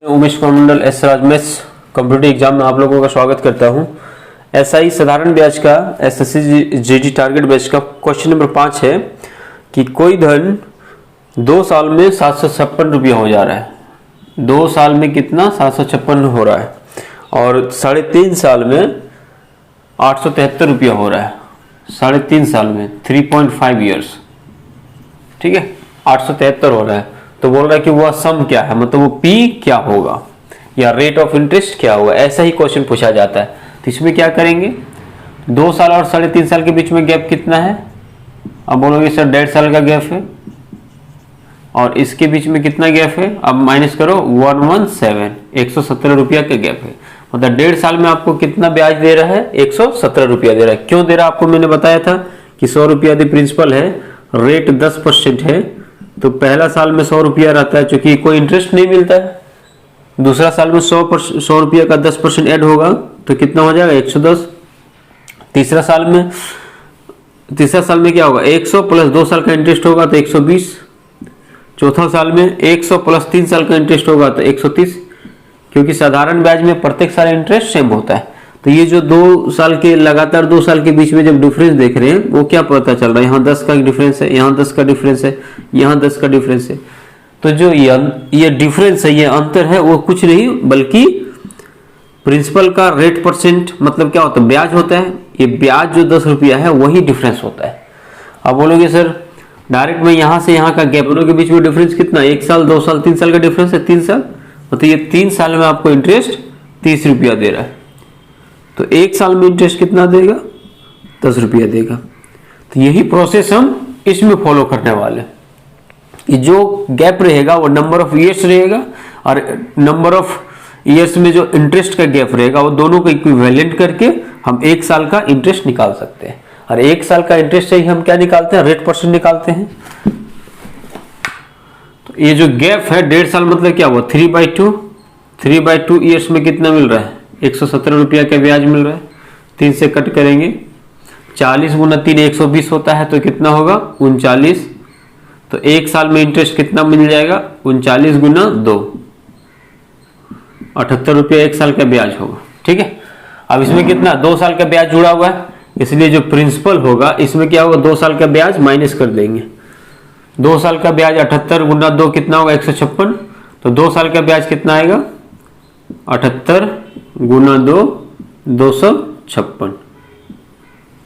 उमेश मंडल S राज mess computer exam में आप लोगों का स्वागत करता हूं। एसआई साधारण ब्याज का एसएससी जीडी टारगेट बैच का क्वेश्चन नंबर 5 है कि कोई धन 2 साल में 756 रुपया हो जा रहा है। 2 साल में कितना 756 हो रहा है और 3.5 साल में 873 रुपया हो रहा है। 3.5 साल में 3.5 ईयर्स, ठीक है, 873 हो रहा है। तो बोल रहा है कि वह सम क्या है, मतलब वो पी क्या होगा या रेट ऑफ इंटरेस्ट क्या होगा, ऐसा ही क्वेश्चन पूछा जाता है। तो इसमें क्या करेंगे, 2 साल और 3.5 साल के बीच में गैप कितना है। अब बोलोगे सर 1.5 साल का गैप है और इसके बीच में कितना गैप है, अब माइनस करो 117, 117 रुपया का गैप है। मतलब 1.5 साल में आपको कितना ब्याज दे रहा है, 117 रुपया दे रहा है। क्यों दे रहा है आपको मैंने बताया था कि 100 रुपया दी प्रिंसिपल है, रेट 10% है, तो पहला साल में 100 रुपया रहता है, क्योंकि कोई इंटरेस्ट नहीं मिलता है। दूसरा साल में 100 रुपया का 10% ऐड होगा तो कितना हो जाएगा 110। तीसरा साल में क्या होगा 100 प्लस 2 साल का इंटरेस्ट होगा तो 120। चौथा साल में 100 प्लस 3 साल का इंटरेस्ट होगा तो 130, क्योंकि साधारण ब्याज में प्रत्येक साल इंटरेस्ट सेम होता है। तो ये जो 2 साल के लगातार 2 साल के बीच में जब डिफरेंस देख रहे हैं वो क्या पता चल रहा है, यहाँ 10 का डिफरेंस है, यहाँ 10 का डिफरेंस है, यहाँ 10 का डिफरेंस है। तो जो ये डिफरेंस है, ये अंतर है, वो कुछ नहीं बल्कि प्रिंसिपल का रेट परसेंट, मतलब क्या होता है ब्याज होता है। ये ब्याज जो 10 रुपया है वही डिफरेंस होता है। अब बोलोगे सर डायरेक्ट में यहाँ से यहाँ का गैप, दोनों के बीच में डिफरेंस कितना, 1 साल 2 साल 3 साल का डिफरेंस है, 3 साल, मतलब ये 3 साल में आपको इंटरेस्ट 30 रुपया दे रहा है। तो 1 साल में इंटरेस्ट कितना देगा, 10 रुपया देगा। तो यही प्रोसेस हम इसमें फॉलो करने वाले हैं कि जो गैप रहेगा वो नंबर ऑफ ईयर्स रहेगा और नंबर ऑफ ईयर्स में जो इंटरेस्ट का गैप रहेगा वो दोनों को इक्विवेलेंट करके हम 1 साल का इंटरेस्ट निकाल सकते हैं। और 1 साल का इंटरेस्ट से ही हम क्या निकालते हैं, रेट परसेंट निकालते हैं। तो ये जो गैप है 1.5 साल मतलब क्या हुआ 3/2 ईयर्स में कितना मिल रहा है 117 रुपया का ब्याज मिल रहा है। 3 से कट करेंगे, 40 गुना 3 120 होता है, तो कितना होगा 39। तो 1 साल में इंटरेस्ट कितना मिल जाएगा 39 गुना 2, 78 रुपया 1 साल का ब्याज होगा, ठीक है। अब इसमें कितना 2 साल का ब्याज जुड़ा हुआ है, इसलिए जो प्रिंसिपल होगा इसमें क्या होगा 2 साल का ब्याज माइनस कर देंगे। 2 साल का ब्याज 78 गुना 2 कितना होगा 156। तो 2 साल का ब्याज कितना आएगा 78 गुना 2 256,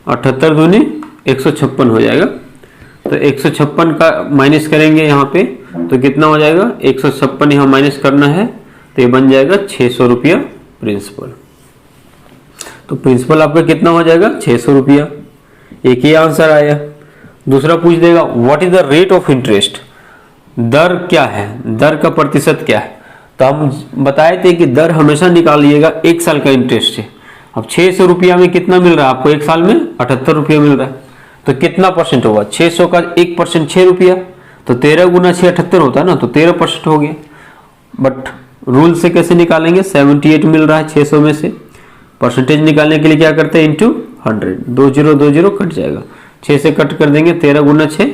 78 दूनी 156 हो जाएगा। तो 156 का माइनस करेंगे यहाँ पे तो कितना हो जाएगा 156 यहाँ माइनस करना है, तो ये बन जाएगा 600 रुपया प्रिंसिपल। तो प्रिंसिपल आपका कितना हो जाएगा 600 रुपया। एक ही आंसर आया। दूसरा पूछ देगा what is the rate of interest, दर क्या है, दर का प्रतिशत क्या है। तो हम बताए थे कि दर हमेशा निकालिएगा 1 साल का इंटरेस्ट है। अब 600 रुपया में कितना मिल रहा है आपको 1 साल में 78 रुपया मिल रहा है, तो कितना परसेंट होगा 600 का 1% 6 रुपया, तो 13 गुना 6 78 होता है ना, तो 13% हो गया। बट रूल से कैसे निकालेंगे, 78 मिल रहा है 600 में से, परसेंटेज निकालने के लिए क्या करते हैं इंटू 100, 20 कट जाएगा, 6 से कट कर देंगे, 13 गुना 6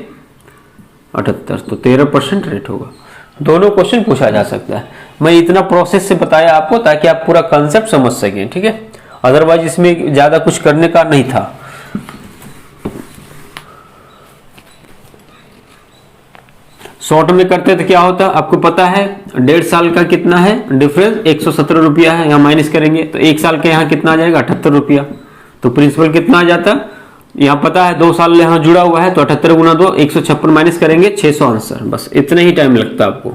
78, तो 13% रेट होगा। दोनों क्वेश्चन पूछा जा सकता है। मैं इतना प्रोसेस से बताया आपको ताकि आप पूरा कंसेप्ट समझ सकें, ठीक है। अदरवाइज इसमें ज्यादा कुछ करने का नहीं था। शॉर्ट में करते तो क्या होता आपको पता है, 1.5 साल का कितना है डिफरेंस 117 रुपया है, यहाँ माइनस करेंगे तो 1 साल के यहाँ कितना आ जाएगा 78 रुपया। तो प्रिंसिपल कितना आ जाता, यहाँ पता है 2 साल यहाँ जुड़ा हुआ है, तो 78 गुना 2 156 माइनस करेंगे 600 आंसर। बस इतना ही टाइम लगता है आपको,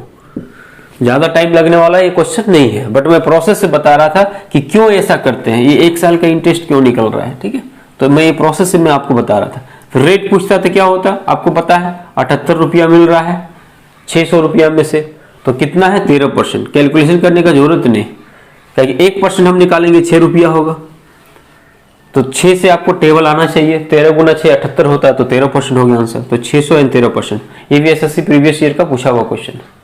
ज्यादा टाइम लगने वाला ये क्वेश्चन नहीं है। बट मैं प्रोसेस से बता रहा था कि क्यों ऐसा करते हैं, ये 1 साल का इंटरेस्ट क्यों निकल रहा है, ठीक है। तो मैं ये प्रोसेस से मैं आपको बता रहा था। फिर रेट पूछता तो क्या होता आपको पता है 78 रुपया मिल रहा है 600 रुपया में से, तो कितना है 13%। कैलकुलेशन करने का जरूरत नहीं, क्योंकि 1% हम निकालेंगे 6 रुपया होगा, तो 6 से आपको टेबल आना चाहिए। 13 गुना 6 78 होता है, तो 13% हो गया आंसर। तो 600 एंड 13%, ये भी एसएससी प्रीवियस ईयर का पूछा हुआ क्वेश्चन है।